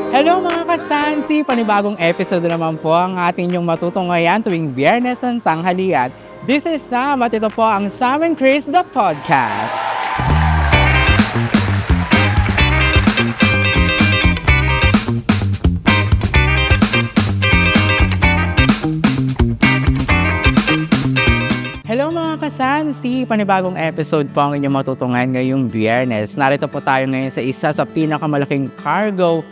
Hello mga kasansi! Panibagong episode naman po ang ating inyong matutunghayan tuwing Biyernes ng tanghalian. This is Sam at ito po ang Sam and Chris the Podcast. Hello mga kasansi! Panibagong episode po ang inyong matutunghayan ngayong Biyernes. Narito po tayo ngayon sa isa sa pinakamalaking cargo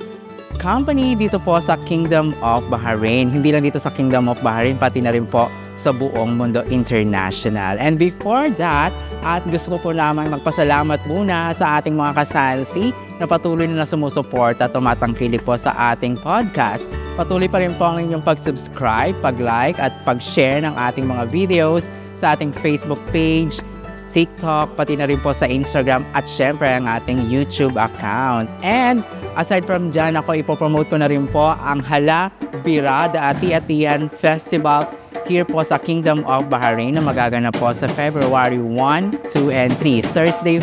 company dito po sa Kingdom of Bahrain. Hindi lang dito sa Kingdom of Bahrain, pati na rin po sa buong mundo international. And before that, at gusto ko po lamang magpasalamat muna sa ating mga kasansi na patuloy na sumusuporta at tumatangkilik po sa ating podcast. Patuloy pa rin po ang inyong pag-subscribe, pag-like at pag-share ng ating mga videos sa ating Facebook page, TikTok, pati na rin po sa Instagram at syempre ang ating YouTube account. And aside from dyan, ako ipopromote ko na rin po ang Hala Birada Ati-Atian Festival here po sa Kingdom of Bahrain na magaganap po sa February 1, 2, and 3. Thursday,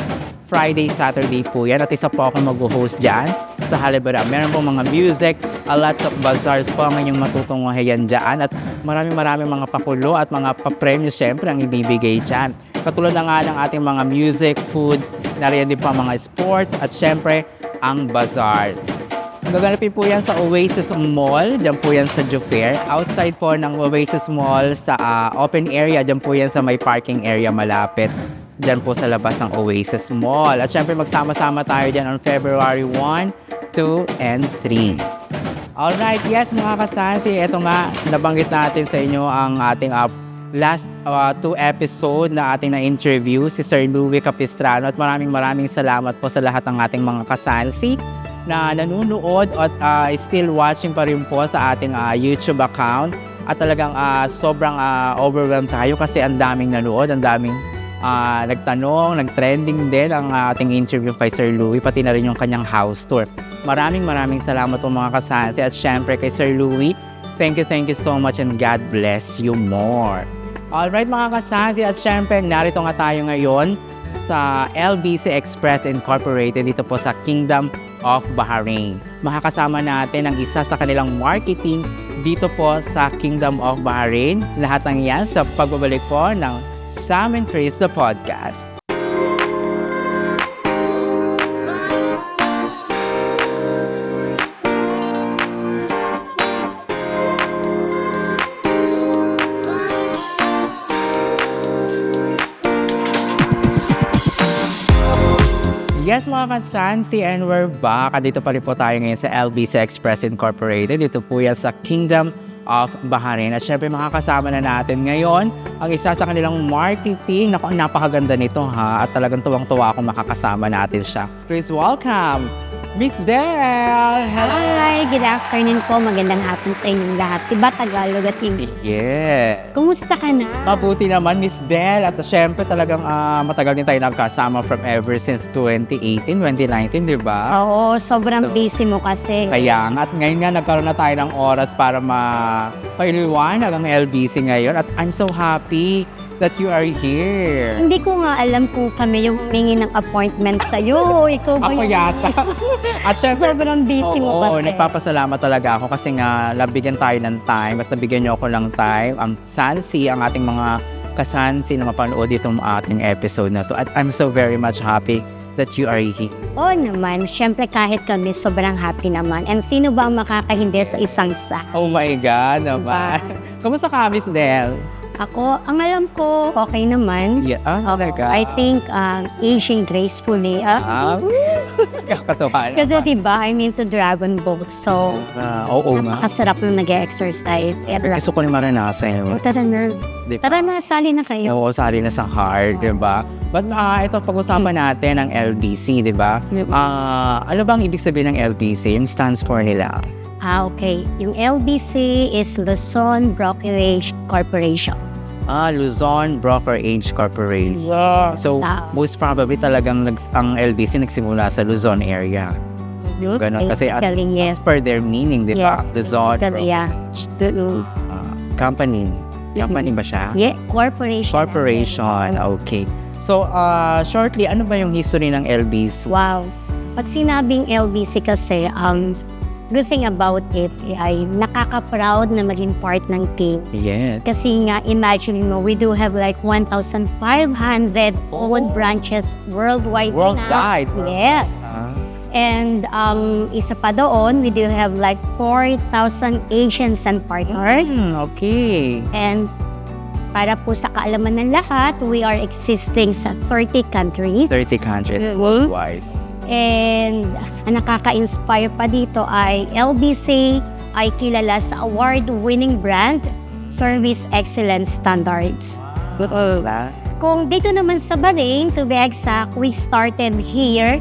Friday, Saturday po yan. At isa po ako mag-host dyan sa Hala Birada. Meron po mga music, a lot of bazaars po ang inyong matutunghayan dyan. At maraming mga pakulo at mga papremyo syempre ang ibibigay dyan. Katulad na nga ng ating mga music, foods, nariyan din po ang mga sports at syempre ang bazaar. Gaganapin po yan sa Oasis Mall, dyan po yan sa Jufair. Outside po ng Oasis Mall sa open area, dyan po yan sa may parking area malapit. Dyan po sa labas ng Oasis Mall. At syempre magsama-sama tayo dyan on February 1, 2, and 3. Alright, yes mga kasansi, eto nga, nabanggit natin sa inyo ang ating last 2 episode na ating na-interview si Sir Louie Capistrano at maraming salamat po sa lahat ng ating mga kasansi na nanonood at still watching pa rin po sa ating YouTube account at talagang sobrang overwhelmed tayo kasi ang daming nanood, ang daming nagtanong, nag-trending din ang ating interview kay Sir Louie, pati na rin yung kanyang house tour. Maraming salamat po mga kasansi at syempre kay Sir Louie, thank you so much and God bless you more. Alright mga kasansi at syempre narito nga tayo ngayon sa LBC Express Incorporated dito po sa Kingdom of Bahrain. Makakasama natin ang isa sa kanilang marketing dito po sa Kingdom of Bahrain. Lahat ng yan sa pagbabalik po ng Sam and Chris the Podcast. Yes mga kasansi, and we're back. Dito pa rin po tayo ngayon sa LBC Express Incorporated. Dito po yan sa Kingdom of Bahrain. At syempre makakasama na natin ngayon ang isa sa kanilang marketing. Naku, napakaganda nito ha. At talagang tuwang-tuwa akong makakasama natin siya. Please welcome Miss Del! Hello! Hi! Good afternoon po. Magandang hapon sa inyong lahat. Diba Tagalog at English? Yeah! Kumusta ka na? Mabuti naman, Miss Del. At syempre talagang matagal din tayo nagkasama from ever since 2018, 2019, di ba? Oo, sobrang busy mo kasi. Kaya nga, at ngayon nga nagkaroon na tayo ng oras para mapailiwanag ang LBC ngayon. At I'm so happy that you are here. Hindi ko nga alam kung kami yung humingi ng appointment sa'yo. Ikaw ba Ako yung... yata. At syempre, Sobrang busy mo oo, kasi. nagpapasalamat talaga ako kasi nga nabigyan tayo ng time at nabigyan niyo ako ng time. Ang Sansi, ang ating mga kasansi na mapanood itong ating episode na to. At I'm so very much happy that you are here. Oo naman. Siyempre kahit kami, sobrang happy naman. And sino ba ang makakahindi sa isang sa? Oh my God naman. Kumusta ka, Miss Del? Ako, ang alam ko, okay naman. Yeah, talaga. I think aging gracefully. Kakatawa. Kasi diba, I'm into Dragon Boat. So, Oo nga. napakasarap nung nag-exercise. Gusto ko rin maranasan. Tara na. Di ba? Tara na, sali na kayo. Oo, sali na sa hard, di ba? But ito, pag-usapan natin ang LBC, di ba? Ano bang ibig sabihin ng LBC? Yung stands for nila. Okay. Yung LBC is Luzon Brokerage Corporation. Luzon Brokerage Corporation. So, most probably talagang ang LBC nagsimula sa Luzon area. Ganon. Kasi as per their meaning, di ba? Yes. Luzon Yeah. Company. Company ba siya? Yeah, corporation. Corporation, okay. So, shortly, ano ba yung history ng LBC? Wow. Pag sinabing LBC kasi, good thing about it ay nakaka-proud na maging part ng team. Yes. Kasi nga, imagine mo, we do have like 1,500 own branches worldwide. Worldwide? Na. Yes. And isa pa doon, we do have like 4,000 agents and partners. Okay. And para po sa kaalaman ng lahat, we are existing sa 30 countries. 30 countries worldwide. And ang nakaka-inspire pa dito ay LBC ay kilala sa award-winning brand Service Excellence Standards. Kung dito naman sa Bahrain, to be exact, we started here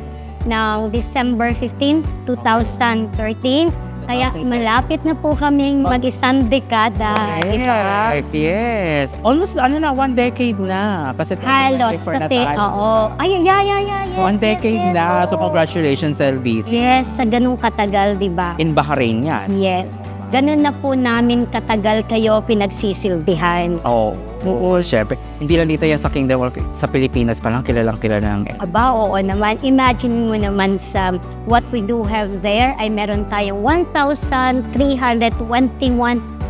ng December 15, 2013. Kaya malapit na po kaming mag-isang dekada. Yes. Almost, 1 decade na. Kasi Halos, kasi, oo. Ay, yes, 1 decade yes. na. So, congratulations, LBC. Yes, sa ganung katagal, di ba? In Bahrain yan. Yes. Ganun na po namin katagal kayo pinagsisilbihan. Oo, syempre. Hindi lang dito yan sa Kingdom of sa Pilipinas pa lang, kilalang kilala ng Aba, oo naman. Imagine mo naman sa what we do have there ay meron tayong 1,321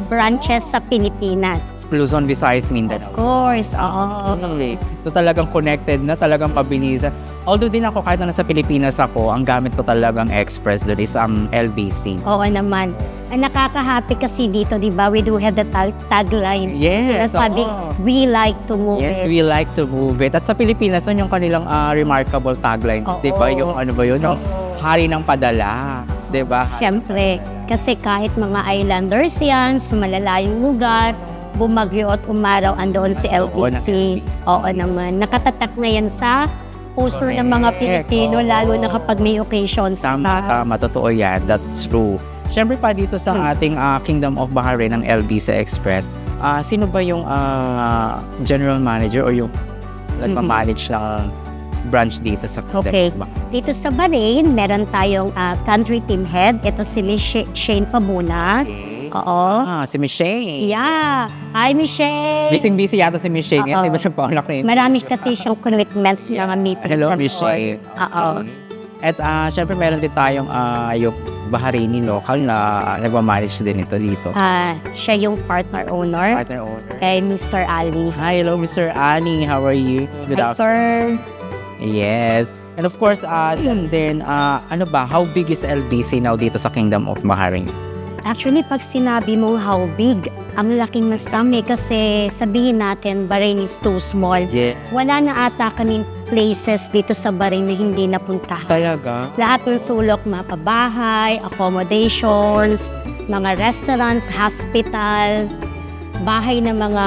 branches sa Pilipinas. Luzon, Visayas, Mindanao. Of course, oo. Okay. So talagang connected na, talagang pabilisan. Although din ako, kahit na nasa Pilipinas ako, ang gamit ko talagang express doon is ang LBC. Oo naman. Ang nakaka-happy kasi dito, di ba? We do have the tagline. Yes, Sabi, we like to move Yes, it. we like to move it. At sa Pilipinas, yun yung kanilang remarkable tagline. Oo. Di ba? Yung ano ba yun? Yung hari ng padala. Di ba? Siyempre, kasi kahit mga islanders yan, sa malalayong lugar, bumagyo at umaraw, andoon si LBC. Oo naman. Nakatatak na yan sa puso ng mga Pilipino, lalo na kapag may occasions. Tama, totoo yan. That's true. Siyempre pa dito sa ating Kingdom of Bahrain ng LBC Express, sino ba yung general manager o yung nagmamanage ng branch dito sa Okay. Dito sa Bahrain, meron tayong country team head. Ito si Miss Shane Pabuna. Oo. Si Michelle. Yeah. Hi, Michelle. Busy yata si Michelle. Yan, di ba siya paulak na yun? Marami kasi siyang commitments ng mga meetings. Hello, sa Michelle. board. Oo. At syempre meron din tayong yung Bahraini local na nagmamanage din ito dito. Siya yung partner owner Partner owner. kay Mr. Ali. Hi, hello Mr. Ani. How are you? Good Hi, sir. Yes. And of course, yun din, ano ba, how big is LBC now dito sa Kingdom of Bahrain? Actually, pag sinabi mo how big, ang laking nasami kasi sabihin natin, Bahrain is too small. Yeah. Wala na ata kaming places dito sa Bahrain na hindi napunta. Talaga? Lahat ng sulok, mga pabahay, accommodations, mga restaurants, hospital, bahay ng mga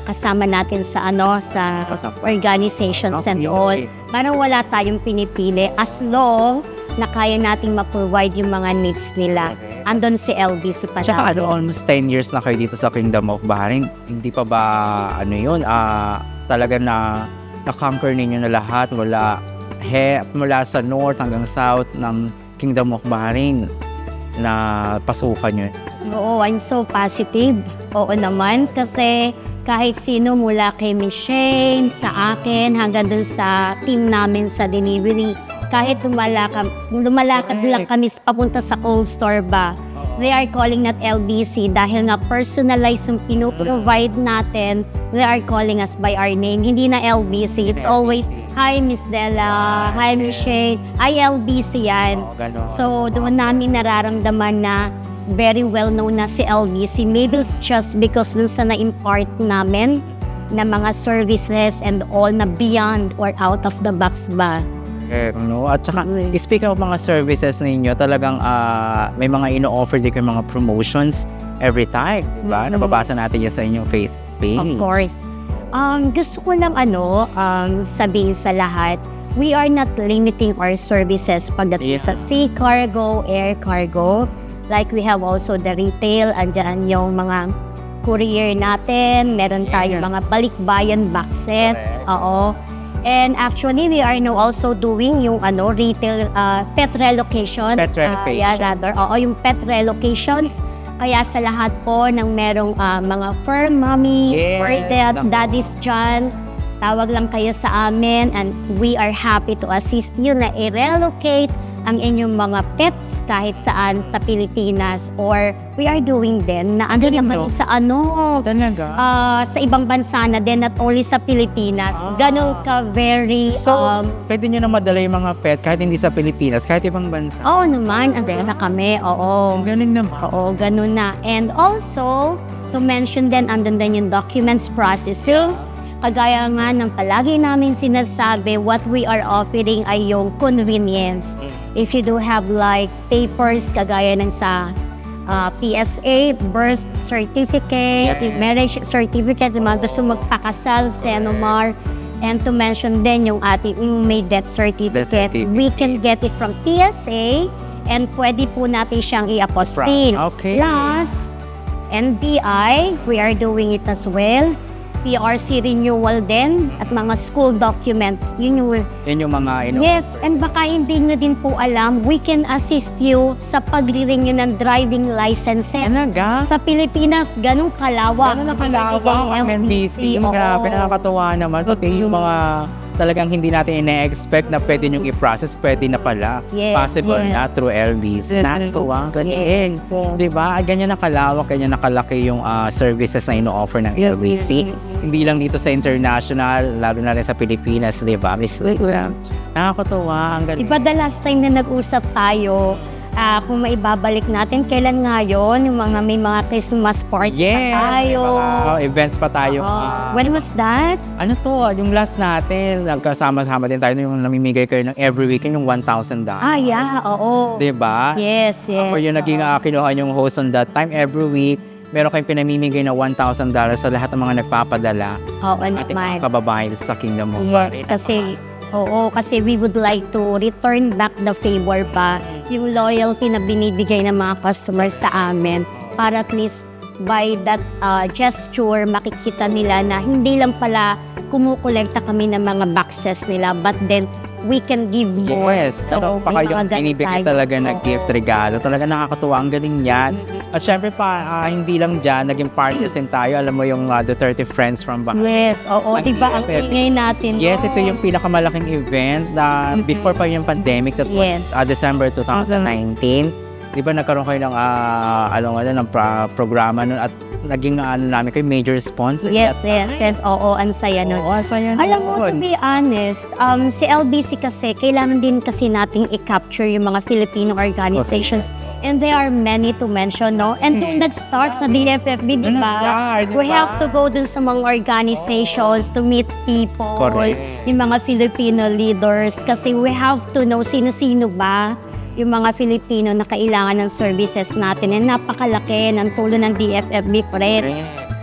kasama natin sa sa organizations and all. Parang wala tayong pinipili as long na kaya nating ma-provide yung mga needs nila. Andun si LBC pa Tsaka natin. almost 10 years na kayo dito sa Kingdom of Bahrain. Hindi pa ba, talaga na na-conquer ninyo na lahat mula sa north hanggang south ng Kingdom of Bahrain na pasukan nyo? Oo, I'm so positive. Oo naman, kasi kahit sino mula kay Michelle, sa akin, hanggang dun sa team namin sa delivery, kahit lumalakad lang kami papunta sa cold store ba, they are calling that LBC dahil nga personalized yung pinoprovide natin, they are calling us by our name. Hindi na LBC, it's always, hi Miss Della, hi Michelle, ay LBC yan. So doon namin nararamdaman na very well known na si LBC. Maybe it's just because dun sa na-impart namin na mga services and all na beyond or out of the box ba. No? At saka, speaking of mga services ninyo, talagang may mga ino-offer din kayo mga promotions every time. Diba? Nababasa natin yan sa inyong Facebook page. Of course. Gusto ko lang sabihin sa lahat, we are not limiting our services pagdating sa sea cargo, air cargo. Like we have also the retail, andyan yung mga courier natin, meron tayong mga balikbayan boxes. Oo. And actually, we are now also doing yung retail pet relocation. Pet relocation. Yung pet relocations. Kaya sa lahat po ng merong mga fur mommies, fur daddies dyan, tawag lang kayo sa amin and we are happy to assist you na i-relocate ang inyong mga pets kahit saan sa Pilipinas, or we are doing din na ano naman sa Talaga? sa ibang bansa na din, not only sa Pilipinas. Ganun ka very Pwede nyo na madala yung mga pet kahit hindi sa Pilipinas, kahit ibang bansa. oo naman, ang na kami. Oo. Ang galing naman. Oo, ganun na. And also, to mention din, andun din yung documents processing. Kagaya nga ng palagi namin sinasabi, what we are offering ay yung convenience. If you do have like papers, kagaya ng sa PSA, birth certificate, marriage certificate, yung mga gusto magpakasal, Senomar, and to mention din yung ating yung may death certificate, we can get it from PSA and pwede po natin siyang i-apostille. Okay. Plus, NBI, we are doing it as well. PRC renewal din at mga school documents. Yun yung mga Yes, and baka hindi nyo din po alam, we can assist you sa pagre-renew ng driving licenses. Talaga? Sa Pilipinas, ganun kalawak. Ganun nakalawak ang MBC. Oo. Grabe, nakakatuwa naman. Okay, yung mga talagang hindi natin ina-expect na pwede nyo i-process, pwede na pala. Yes, Possible yes. na through LBC. Nakakatuwa. Ganyan. Diba? Ganyan nakalawak, ganyan nakalaki yung services na ino-offer ng LBC. Hindi lang dito sa international, lalo na rin sa Pilipinas, diba? Nakakatuwa. Ang galing. Diba the last time na nag-usap tayo, kung maibabalik natin, kailan nga yun? Yung mga may mga Christmas party pa tayo. Mga events pa tayo. When was that? Ano to, yung last natin, nagkasama-sama din tayo yung namimigay kayo ng every weekend yung $1,000. Yeah, oo. Diba? Yes. Ako yung naging kinuha yung host on that time. Every week, meron kayong pinamimigay na $1,000 sa lahat ng mga nagpapadala. Oo, ating mga naman. kababayan sa Kingdom of Yes, kasi we would like to return back the favor pa, yung loyalty na binibigay ng mga customers sa amin, para at least by that gesture, makikita nila na hindi lang pala kumukolekta kami ng mga boxes nila, but then we can give more. Yes. So, pa kayong binibigay talaga na gift, regalo. Talaga nakakatuwa. Ang galing yan. At syempre pa, hindi lang dyan, naging partners din tayo. Alam mo yung Duterte Friends from Baha'i. Yes, oo. Diba ang ingay natin? Yes, ito yung pinakamalaking event na before pa yung pandemic. That was December 2019. Diba nagkaroon kayo ng ng programa nun at naging namin kayo major sponsor. Yes. Oo, ang saya nun. Oo, saya nun. Alam mo, to be honest, si LBC kasi, kailangan din kasi nating i-capture yung mga Filipino organizations. And there are many to mention, no? And doon nag-start sa DFFB, di ba? We have to go dun sa mga organizations to meet people. Correct. Yung mga Filipino leaders. Kasi we have to know sino-sino ba yung mga Filipino na kailangan ng services natin. And napakalaki ng tulong ng DFFB for it.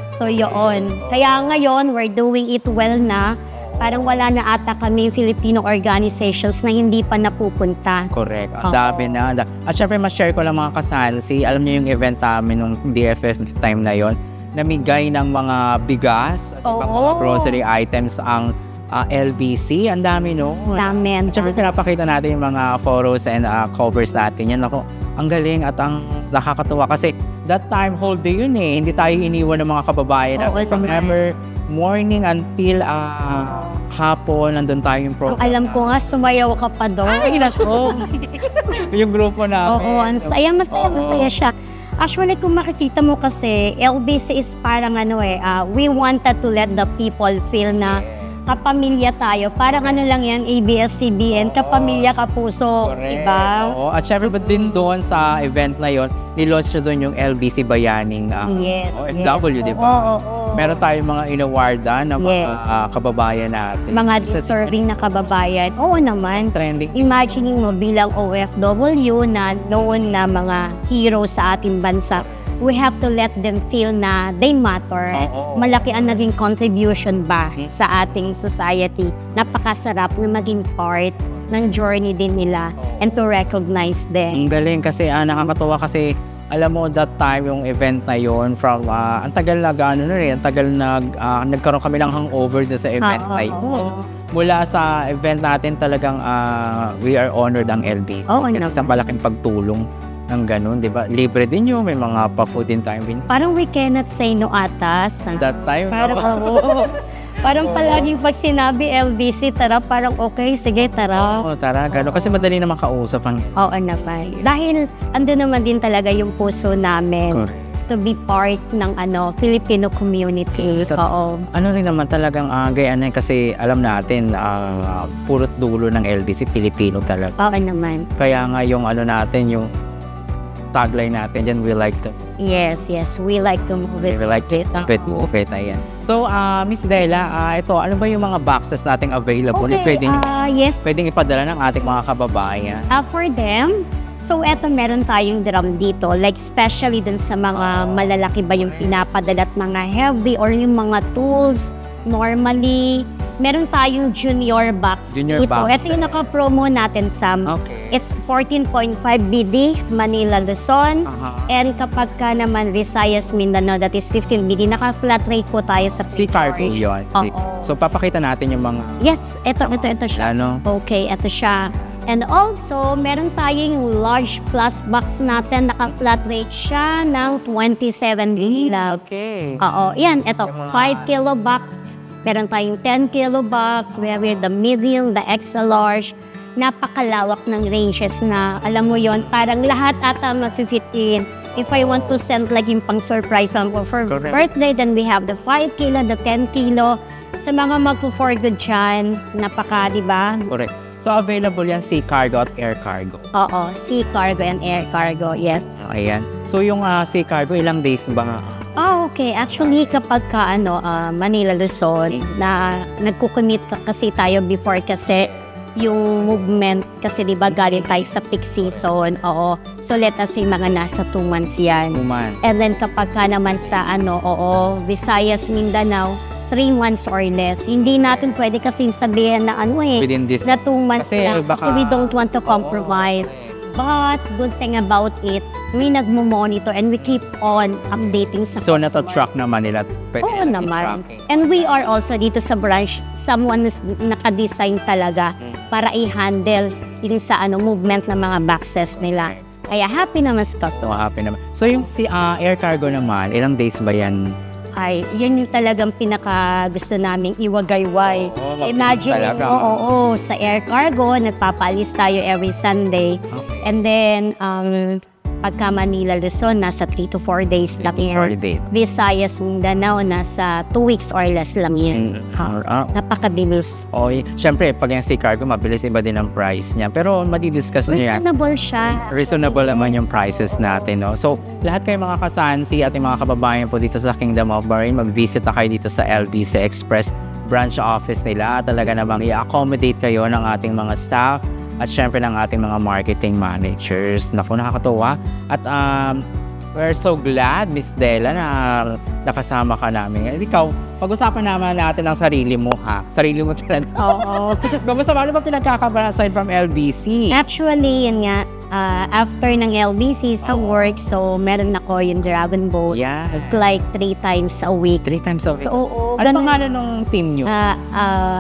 So yun. Kaya ngayon, we're doing it well na. Parang wala na ata kami Filipino organizations na hindi pa napupunta. Correct. Ang dami na. At syempre, ma-share ko lang mga kasalsi. Alam niyo yung event namin nung DFF time na yon, namigay ng mga bigas at mga grocery items ang LBC. Ang dami, no? Dami. At syempre, pinapakita natin yung mga photos and covers natin. Yan ako, ang galing at ang nakakatuwa. Kasi that time, whole day yun eh. Hindi tayo iniwan ng mga kababayan. From ever morning until hapon, nandun tayo yung program. Alam ko nga, sumayaw ka pa doon. Ay, nako. Yung grupo namin. Oo, ang saya, masaya siya. Actually, kung makikita mo kasi, LBC is parang we wanted to let the people feel na kapamilya tayo. Parang lang yan, ABS-CBN, kapamilya, kapuso, diba? Oo. At syempre, but din doon sa event na yon, nilaunch na doon yung LBC Bayaning OFW, diba? Oo. Meron tayong mga inawardan na mga kababayan natin. Mga deserving na kababayan. Oo naman. Trending. Imagine mo bilang OFW na noon na mga hero sa ating bansa, we have to let them feel na they matter. Malaki ang naging contribution ba sa ating society. Napakasarap na maging part ng journey din nila and to recognize them. Ang galing kasi nakakatuwa kasi alam mo that time yung event na yon from ang tagal nagkaroon kami ng hangover na sa event na yun. Mula sa event natin talagang we are honored ang LB. Isang malaking pagtulong ng ganun, di ba? Libre din yun, may mga pa-food din tayo. Parang we cannot say no ata. That time, parang Parang palaging pag sinabi LBC, tara, parang okay, sige, tara. Oo, tara, gano'n. Kasi madali naman kausap ang... Oo naman. Dahil ando naman din talaga yung puso namin to be part ng Filipino community. Sa- Oo. Ano rin naman talagang gayaan na kasi alam natin, purot dulo ng LBC, Pilipino talaga. Oo naman. Kaya nga yung natin, yung tagline natin dyan, we like to Yes, we like to move it. we like to move it, ayan. So, Miss Dela, ito, ano ba yung mga boxes nating available? Okay, yes. Pwedeng ipadala ng ating mga kababayan. For them, so eto meron tayong drum dito, like especially dun sa mga malalaki ba yung pinapadala at mga heavy or yung mga tools. Normally, meron tayong junior box Junior dito. box. Ito yung naka-promo natin, Sam. Okay. It's 14.5 BD, Manila, Luzon. And kapag ka naman Visayas, Mindanao, that is 15 BD, naka-flat rate po tayo sa Si Cargo yun. Oo. So, papakita natin yung mga Yes, ito siya. Okay, ito siya. And also, meron tayong large plus box natin, naka-flat rate siya ng 27 lang. Okay. Oo, yan, ito, 5 kilo box. Meron tayong 10 kilo box. We have here the medium, the extra large. Napakalawak ng ranges na, alam mo yon, parang lahat ata mag-fit in. If I want to send like yung pang-surprise for Correct. birthday, then we have the 5 kilo, the 10 kilo. Sa mga magpo-for good dyan, napaka, di ba? Correct. So, available yan Sea Cargo at Air Cargo. Oo, sea cargo and air cargo, yes. Ayan. So, yung Sea Cargo, ilang days ba? Okay. Actually, kapag ka, Manila, Luzon, na nagkukumit kasi tayo before kasi yung movement, kasi di ba galing tayo sa peak season, oo. So, let us say mga nasa 2 months yan. Uman. And then kapag ka naman sa, Visayas, Mindanao, 3 months or less. Hindi natin pwede kasi sabihin na Within this... na 2 months Kasi lang. baka- Kasi we don't want to compromise. But good thing about it, we nagmo-monitor and we keep on updating sa So, nata-track naman nila. Pwede Oo nila naman. i-tracking. And we are also dito sa branch, someone is naka-design talaga para i-handle yung sa movement ng mga boxes nila. Kaya happy naman sa customer. So, happy naman. So, yung Air Cargo naman, ilang days ba yan? Ay, yun yung talagang pinaka gusto naming iwagayway. Oo, Imagine, talaga. oo, sa air cargo, nagpapaalis tayo every Sunday. Okay. And then, pagka Manila, Luzon, nasa 3 to 4 days lang yun. Date. Visayas, Mindanao, nasa 2 weeks or less lang yun. Napakabilis. Siyempre, pag yung Sea Cargo, mabilis iba din ang price niya. Pero, madidiscuss nyo yan. Reasonable siya. Reasonable naman yung prices natin, no? So, lahat kayo mga kasansi at yung mga kababayan po dito sa Kingdom of Bahrain, mag-visit na kayo dito sa LBC Express branch office nila. Talaga namang i-accommodate kayo ng ating mga staff at syempre ng ating mga marketing managers. Naku, nakakatuwa. At we're so glad, Miss Dela, na nakasama ka namin. Ikaw, pag-usapan naman natin ang sarili mo, ha? Sarili mo talaga. Oo. Kamusta ba? Ano ba pinagkakabalan aside from LBC? Actually, yun nga, after ng LBC sa work, so meron ako yung Dragon Boat. Yes. It's like 3 times a week. 3 times a week. So, oo. Ano pangalan ng team nyo?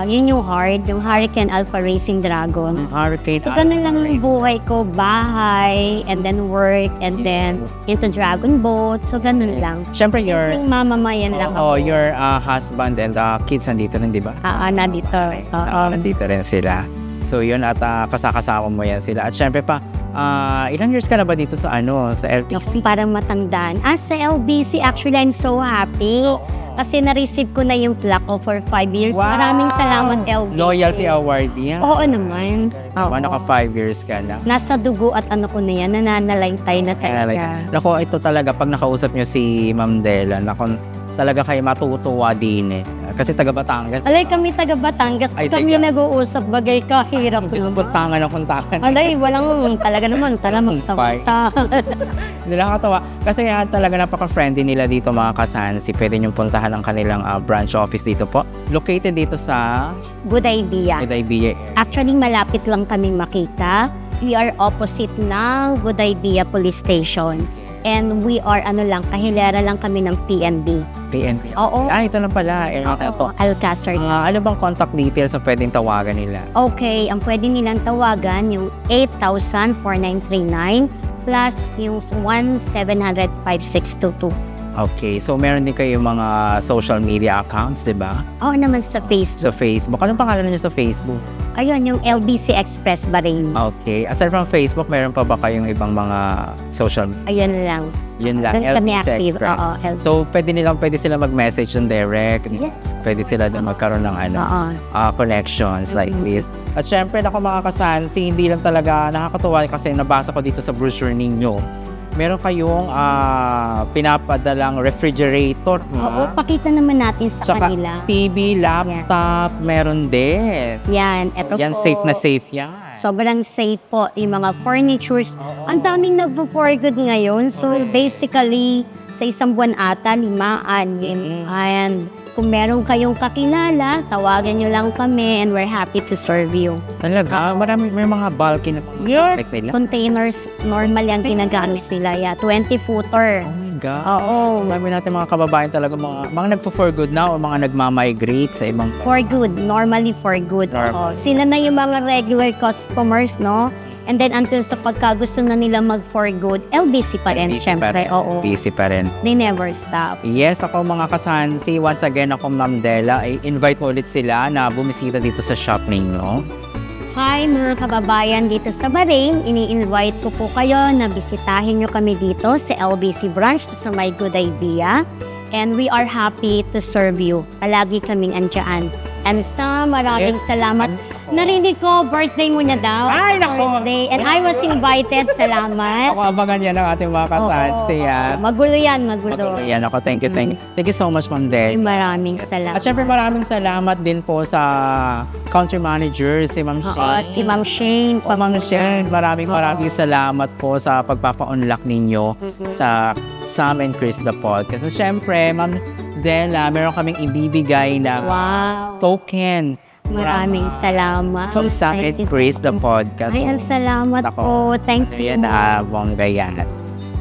Yun yung Hurricane Alpha Racing Dragon. Hurricane. So, ganun lang yung buhay ko. Bahay, and then work, and then into Dragon Boat. So, ganun lang. Siyempre, your Yung mamamayan lang ako. your husband and kids nandito rin, di ba? Nandito. Nandito rin sila. So, yun, at kasakasama mo yan sila. At syempre pa, ilang years ka na ba dito sa sa LBC? Parang matandaan. Sa LBC, actually, I'm so happy. Kasi na-receive ko na yung plaque ko for 5 years. Wow! Maraming salamat, LBC. Loyalty award yan. Oo naman. Oo. Naka 5 years ka na. Nasa dugo at ko na yan, nananalaytay na talaga. Nako, ito talaga, pag nakausap nyo si Ma'am Dela, nako, talaga kayo matutuwa din eh. Kasi taga Batangas. Alay, kami taga Batangas. Ay, Kami teka. nag-uusap, bagay ka, hirap. Isang buntangan ng kuntakan. Alay, walang talaga naman. Tara, magsabita. Hindi nakakatawa. Kasi talaga napaka-friendly nila dito mga kasansi. Pwede niyong puntahan ang kanilang branch office dito po. Located dito sa Good idea. Idea. Actually, malapit lang kaming makita. We are opposite ng Good Idea Police Station. And we are, kahilera lang kami ng PNB. PNP. Oo. Ito lang pala. Ito. Alcazar. Ano bang contact details na pwedeng tawagan nila? Okay, ang pwede nilang tawagan yung 8,000-4939 plus yung 1-700-5622. Okay, so meron din kayo mga social media accounts, di ba? Oo naman sa Facebook. Sa Facebook. Anong pangalan niyo sa Facebook? Ayun, yung LBC Express Bahrain. Okay. Aside from Facebook, meron pa ba kayong ibang mga social media? Ayun lang. Yun lang, Doon kami LBC active. Express. Oo, So, pwede sila mag-message ng direct. Yes. Pwede sila din magkaroon ng Oo. connections like this. At syempre, ako mga kasansi, hindi lang talaga nakakatuwa kasi nabasa ko dito sa brochure ninyo. Meron kayong pinapadalang refrigerator. Oo, pakita naman natin sa Tsaka kanila. TV, laptop, meron din. Yan, eto Yan, po. safe na safe yan. Sobrang safe po yung mga furnitures. Ang daming nagpo-for good ngayon. So, basically, sa isang buwan ata, 5, 6. And kung meron kayong kakilala, tawagan nyo lang kami and we're happy to serve you. Talaga, may mga bulky na Yes, nila. containers, normal yung ginagamit nila. Yeah, 20-footer. Oh my God. Oo. Dami natin mga kababayan talaga, mga nagpo-for good na o mga nagmamigrate sa ibang For good, normally for good. Normal. Oo. Sila na yung mga regular customers, no? And then until sa pagkagusto na nila mag for good, LBC pa rin, syempre. Oo. Busy pa rin. They never stop. Yes, ako mga kasansi, once again ako Ma'am Della, i-invite mo ulit sila na bumisita dito sa shop ninyo. Hi mga kababayan dito sa Bahrain, ini-invite ko po kayo na bisitahin nyo kami dito sa LBC branch sa My Good Idea. And we are happy to serve you. Palagi kaming andyan. And maraming salamat. Narinig ko, birthday mo na daw. Ay, nako. Thursday. And I was invited. Salamat. Ako abangan yan ng ating mga kasansi. yan. Magulo yan, magulo. Ayan ako, thank you. Thank you so much, Ma'am Della. Maraming At salamat. syempre maraming salamat din po sa country manager, si Ma'am Oo, Shane. si Ma'am Shane. Ma'am Shane, maraming salamat po sa pagpapa-unlock ninyo sa Sam and Chris the Podcast. At syempre, Ma'am Della, meron kaming ibibigay na Wow. token. Maraming salamat. So, Sam and Thank you. Chris the Podcast. Ay, ang salamat Nako. po. Thank Ano you. yan, bongga yan.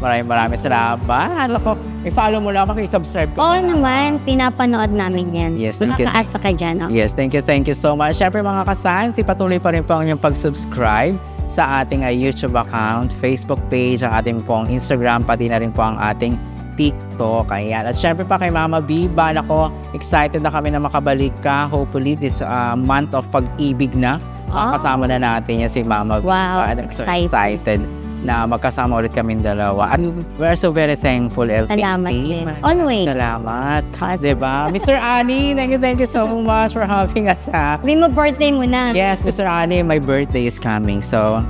Maraming salamat. Ako, i-follow mo lang, subscribe Oo naman, pinapanood namin yan. Yes, thank you. Nakakaasa ka dyan. Oh. Yes, thank you so much. Siyempre mga kasansi, patuloy pa rin po ang inyong pag-subscribe sa ating YouTube account, Facebook page, ang ating pong Instagram, pati na rin po ang ating TikTok. Ayan. At syempre pa kay Mama Biba, nako, excited na kami na makabalik ka. Hopefully this month of pag-ibig na. Kasama na natin yan si Mama Wow, Biba. I'm so excited na magkasama ulit kaming dalawa. And we're so very thankful, LPC. Salamat din. Always. Salamat. Diba? Mr. Ani, thank you so much for having us. Sabi mo birthday mo na. Yes, Mr. Ani, my birthday is coming. So,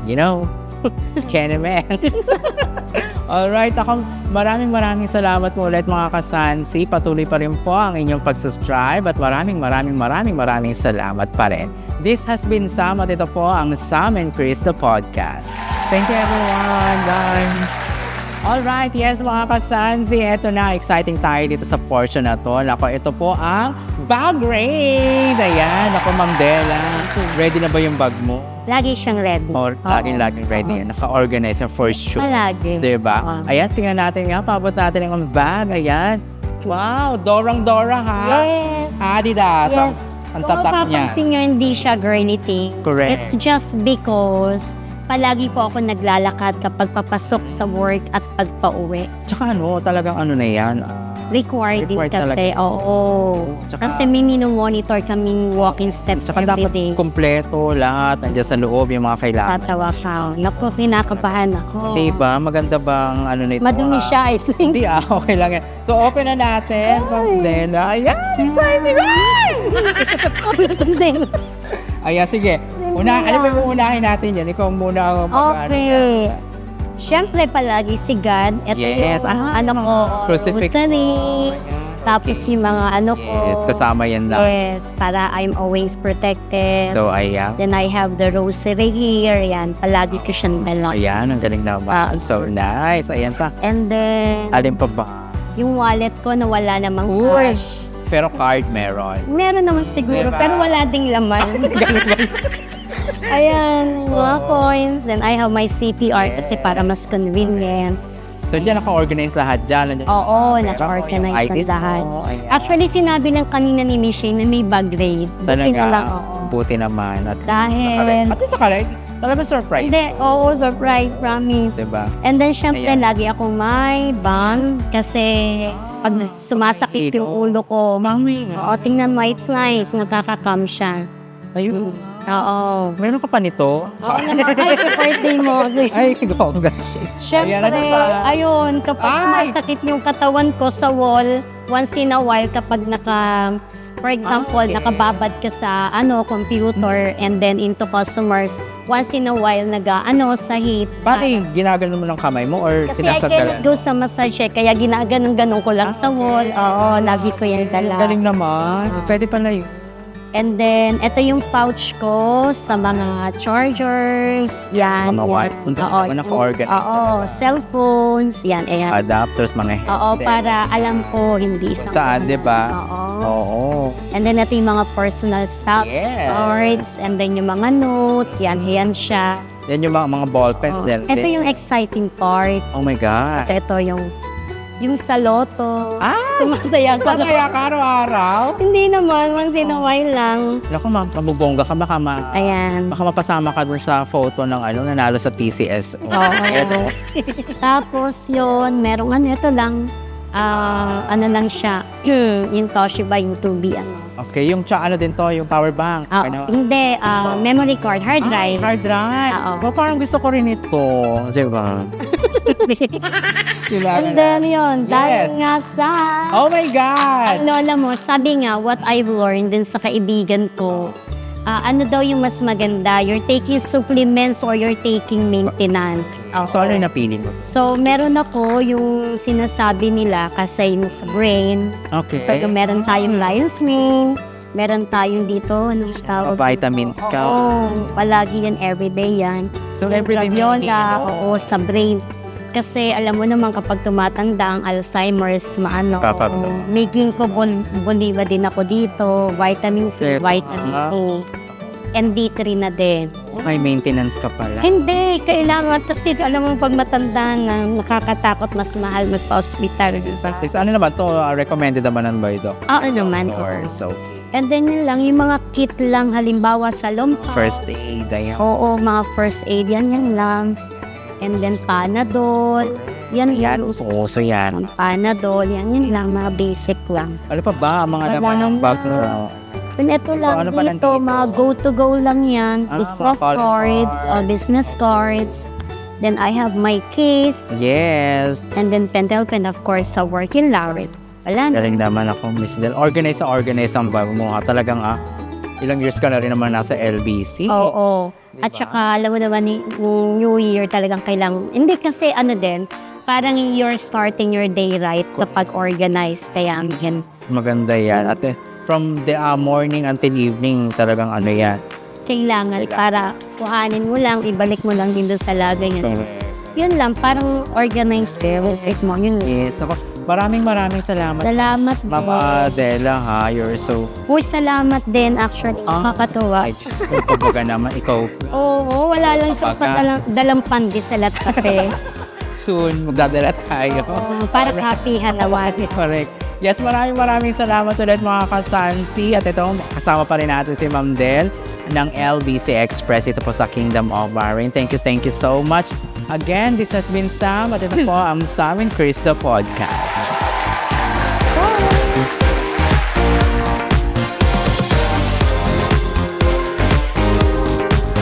Kenny man. Alright, ako maraming salamat po ulit mga kasansi. Patuloy pa rin po ang inyong pag-subscribe at maraming salamat pa rin. This has been Sam at ito po ang Sam and Chris the Podcast. Thank you everyone. Bye. Alright, yes mga kasansi, eto na, exciting tayo dito sa portion na to. Nako, ito po ang bag raid. Ayan, ako Ma'am Della. Ready na ba yung bag mo? Lagi siyang ready. Or laging ready yan. Naka-organize yan for sure. Palagi. Diba? Ayan, tingnan natin nga. Paabot natin ang bag. Ayan. Wow, Dorang-Dora ha? Yes. Adidas. Yes. Ang Kung tatak niya. mapapansin nyo, hindi siya girly thing. Correct. It's just because palagi po ako naglalakad kapag papasok sa work at pagpa-uwi. Tsaka talagang na yan. Required din Required kasi. Oo. Tsaka- Kasi may monitor kaming walking steps Tsaka every dapat day. kompleto lahat. Nandiyan sa loob yung mga kailangan. Tatawa ka. Naku, kinakabahan ako. Diba? Maganda bang nito? Madumi siya, I think. Hindi okay lang yan. So, open na natin. Then, ayan, exciting! Ayan, sige. Ano ba yung unahin natin yan? Ikaw muna ang Okay. Siyempre palagi si God. Ito Yes. yung ko, Crucifix. rosary. Tapos yung mga ko. Yes, kasama yan lang. Yes, para I'm always protected. So, ayan. Then I have the rosary here. Yan, palagi ko siyang dala. Ayan, ang galing naman. So nice. Ayan pa. And then, Alin pa ba? yung wallet ko na wala namang Uy. cash. Pero card meron. Meron naman siguro, Diba? pero wala ding laman. Ayan, yung mga coins. Then I have my CPR kasi para mas convenient. So, diyan naka-organize lahat dyan. Nandiyan- Oo, Yung naka-organize IDs ang lahat. mo, ayan. Actually, sinabi ng kanina ni Michelle na may bag raid. Buti na lang, oo. Buti naman. At Dahil- At least nakalay. Talagang surprise. Hindi, oo, surprise, promise. Diba? And then, syempre, Ayan. lagi akong may bang kasi Pag sumasakit yung ulo ko, Mami. oo, tingnan mo, it's nice. Nakaka-calm siya. Ayun. Oo. Meron ka pa nito? Oo naman. Ay, sa birthday mo. Ay, gongga. Siyempre, Ayan, ano pa? ayun, kapag sumasakit yung katawan ko sa wall, once in a while, kapag for example, Okay. nakababad ka sa computer and then into customers, once in a while, sa hits. Bakit ginagano mo ng kamay mo or Kasi I sinasadalan? can't go sa massage kaya ginaganon-ganon ko lang sa wall. Oo, lagi ko yan dala. Galing naman. Pwede pala yun. And then, ito yung pouch ko sa mga chargers. Yan. Mga wire. Oo. Naka-organize. Oo. Cellphones. Yan. Ayan. Adapters, mga Oo, headset. para alam ko hindi isang... Saan, di ba? Oo. Oo. And then, ito yung mga personal stuff. Yes. Cards. And then, yung mga notes. Yan. Ayan siya. Yan yung mga ballpens Oo. din. Ito yung exciting part. Oh my God. Ito yung sa loto. Ah! Tumataya sa loto. Kaya ka araw-araw? Hindi naman. Once in a while lang. Naku, mabubongga ka. Ayan. Baka mapasama ka dun sa photo ng nanalo sa PCS. Oo. Tapos yun, merong ito lang. Lang siya. Yung Toshiba, yung 2B. Okay, yung ano din to, yung power bank. Ano? Hindi, memory card, hard drive. Hard drive. Oo. Well, parang gusto ko rin ito. Di ba? And then yun, dahil nga sa... Oh my God! Alam mo, sabi nga, what I've learned din sa kaibigan ko, ano daw yung mas maganda? You're taking supplements or you're taking maintenance? So, ano yung napili mo? So, meron ako yung sinasabi nila kasi yung sa brain. Okay. So, meron tayong lion's mane, meron tayong dito, Vitamins ka. Oo, palagi yan, everyday yan. So, everyday Graviola, oo, sa brain. Kasi alam mo naman kapag tumatanda ang Alzheimer's, Papablo. may ginkgo biloba din ako dito, vitamin C, vitamin A, and D3 na din. May maintenance ka pala. Hindi, kailangan kasi alam mo pag matanda na nakakatakot, mas mahal, mas sa hospital. Is, ano naman to? Recommended naman ng by doc? Oo naman. Or so, And then yun lang, yung mga kit lang, halimbawa sa lumpas. first aid, ayan. Oo, mga first aid, yan lang. And then Panadol, yan Yan, lang. uso yan. Panadol, yan lang, mga basic lang. Ano pa ba ang mga Wala laman ng nang- bag na? And ito lang ano pa dito, nandito? mga go-to-go lang yan. Ah, Business mga calling cards, cards. business cards. Then I have my case. Yes. And then pentel pen, of course, sa working laureate. Wala na. Galing naman ako, Miss Del. Organize ang bag mo. Talagang ilang years ka na rin naman nasa LBC. Oo. At saka, alam mo naman, yung New Year talagang kailangan. Hindi kasi din, parang you're starting your day right kapag organized. Kaya, yan. Maganda yan. At from the morning until evening, talagang yan. Kailangan para kuhanin mo lang, ibalik mo lang din doon sa lagay niya. Yun lang, parang organized it mo. Yun. Yes. Ako, maraming salamat. Salamat Ma'am din. Adela, ha? You're so... Uy, salamat din. Actually, nakakatuwa. Ay, kumbaga naman, ikaw Oo, wala lang sa dalang pandisalat kape. soon, magdadala tayo. Para kapihan naman. Correct. Yes, maraming salamat ulit mga kasansi. At ito, kasama pa rin natin si Ma'am Del ng LBC Express. Ito po sa Kingdom of Bahrain. Thank you so much. Again, this has been Sam. At ito po ang Sam and Chris the Podcast.